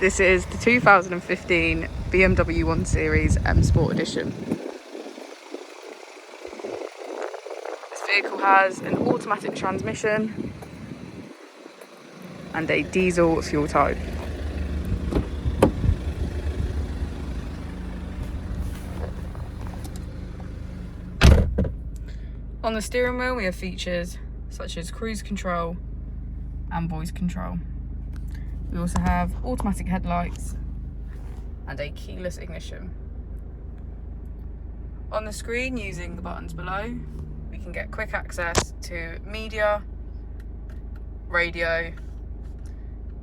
This is the 2015 BMW 1 Series M Sport Edition. This vehicle has an automatic transmission and a diesel fuel type. On the steering wheel we have features such as cruise control and voice control. We also have automatic headlights and a keyless ignition. On the screen, using the buttons below, we can get quick access to media, radio,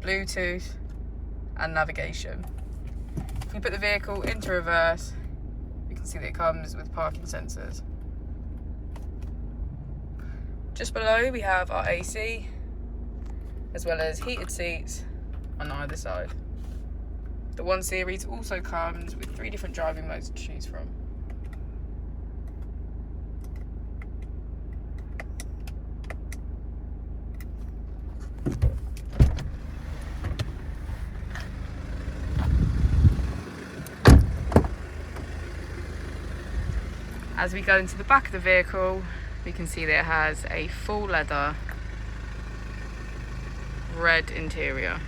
Bluetooth and navigation. If we put the vehicle into reverse, we can see that it comes with parking sensors. Just below we have our AC, as well as heated seats on either side. The 1 Series also comes with 3 different driving modes to choose from. As we go into the back of the vehicle, we can see that it has a full leather red interior.